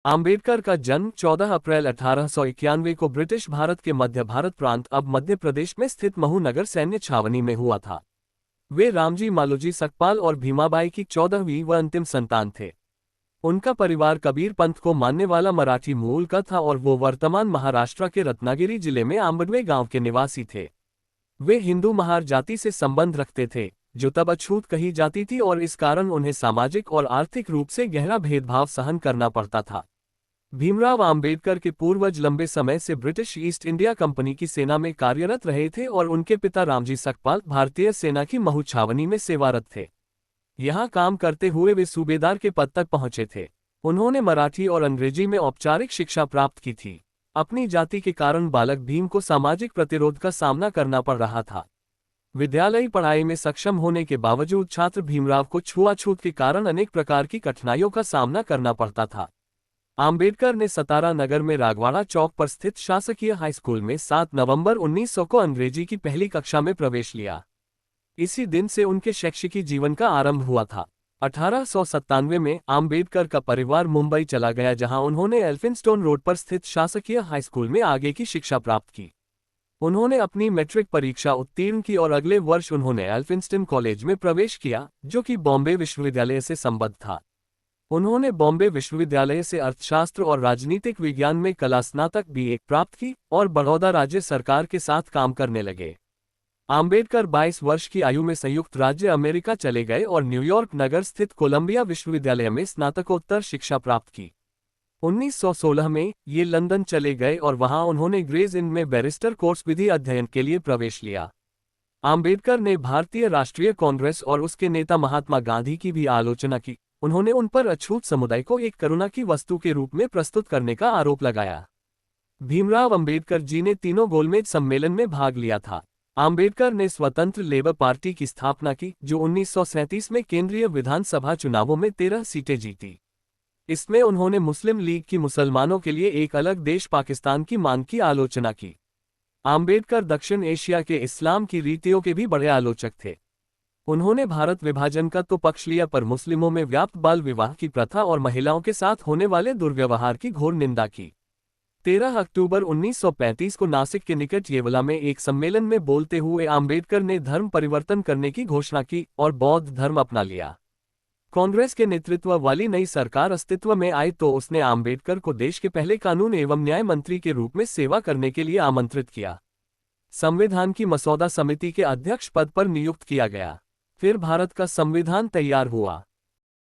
आम्बेडकर का जन्म 14 अप्रैल 1891 को ब्रिटिश भारत के मध्य भारत प्रांत अब मध्य प्रदेश में स्थित महू नगर सैन्य छावनी में हुआ था। वे रामजी मालोजी सकपाल और भीमाबाई की 14वीं व अंतिम संतान थे। उनका परिवार कबीर पंथ को मानने वाला मराठी मूल का था और वो वर्तमान महाराष्ट्र के रत्नागिरी जिले में आंबडवे गांव के निवासी थे। वे हिंदू महार जाति से संबंध रखते थे, जो तब अछूत कही जाती थी और इस कारण उन्हें सामाजिक और आर्थिक रूप से गहरा भेदभाव सहन करना पड़ता था। भीमराव आम्बेडकर के पूर्वज लंबे समय से ब्रिटिश ईस्ट इंडिया कंपनी की सेना में कार्यरत रहे थे और उनके पिता रामजी सकपाल भारतीय सेना की महू छावनी में सेवारत थे। यहाँ काम करते हुए वे सूबेदार के पद तक पहुंचे थे। उन्होंने मराठी और अंग्रेजी में औपचारिक शिक्षा प्राप्त की थी। अपनी जाति के कारण बालक भीम को सामाजिक प्रतिरोध का सामना करना पड़ रहा था। विद्यालयी पढ़ाई में सक्षम होने के बावजूद छात्र भीमराव को छुआछूत के कारण अनेक प्रकार की कठिनाइयों का सामना करना पड़ता था। आम्बेडकर ने सतारा नगर में रागवाड़ा चौक पर स्थित शासकीय हाई स्कूल में 7 नवंबर 1900 को अंग्रेजी की पहली कक्षा में प्रवेश लिया। इसी दिन से उनके शैक्षिकी जीवन का आरंभ हुआ था। 1897 में आम्बेडकर का परिवार मुंबई चला गया, जहां उन्होंने एल्फिंस्टोन रोड पर स्थित शासकीय हाई स्कूल में आगे की शिक्षा प्राप्त की। उन्होंने अपनी मैट्रिक परीक्षा उत्तीर्ण की और अगले वर्ष उन्होंने एल्फिंस्टन कॉलेज में प्रवेश किया, जो कि बॉम्बे विश्वविद्यालय से संबद्ध था। उन्होंने बॉम्बे विश्वविद्यालय से अर्थशास्त्र और राजनीतिक विज्ञान में कला स्नातक BA प्राप्त की और बड़ौदा राज्य सरकार के साथ काम करने लगे। आम्बेडकर 22 वर्ष की आयु में संयुक्त राज्य अमेरिका चले गए और न्यूयॉर्क नगर स्थित कोलंबिया विश्वविद्यालय में स्नातकोत्तर शिक्षा प्राप्त की। 1916 में ये लंदन चले गए और वहां उन्होंने ग्रेज इन्न में बैरिस्टर कोर्स विधि अध्ययन के लिए प्रवेश लिया। आम्बेडकर ने भारतीय राष्ट्रीय कांग्रेस और उसके नेता महात्मा गांधी की भी आलोचना की। उन्होंने उन पर अछूत समुदाय को एक करुणा की वस्तु के रूप में प्रस्तुत करने का आरोप लगाया। भीमराव अंबेडकर जी ने तीनों गोलमेज सम्मेलन में भाग लिया था। आम्बेडकर ने स्वतंत्र लेबर पार्टी की स्थापना की, जो 1937 में केंद्रीय विधानसभा चुनावों में 13 सीटें जीती। इसमें उन्होंने मुस्लिम लीग की मुसलमानों के लिए एक अलग देश पाकिस्तान की मांग की आलोचना की। आम्बेडकर दक्षिण एशिया के इस्लाम की रीतियों के भी बड़े आलोचक थे। उन्होंने भारत विभाजन का तो पक्ष लिया, पर मुस्लिमों में व्याप्त बाल विवाह की प्रथा और महिलाओं के साथ होने वाले दुर्व्यवहार की घोर निंदा की। 13 अक्टूबर 1935 को नासिक के निकट येवला में एक सम्मेलन में बोलते हुए आम्बेडकर ने धर्म परिवर्तन करने की घोषणा की और बौद्ध धर्म अपना लिया। कांग्रेस के नेतृत्व वाली नई सरकार अस्तित्व में आई तो उसने आम्बेडकर को देश के पहले कानून एवं न्याय मंत्री के रूप में सेवा करने के लिए आमंत्रित किया। संविधान की मसौदा समिति के अध्यक्ष पद पर नियुक्त किया गया। फिर भारत का संविधान तैयार हुआ।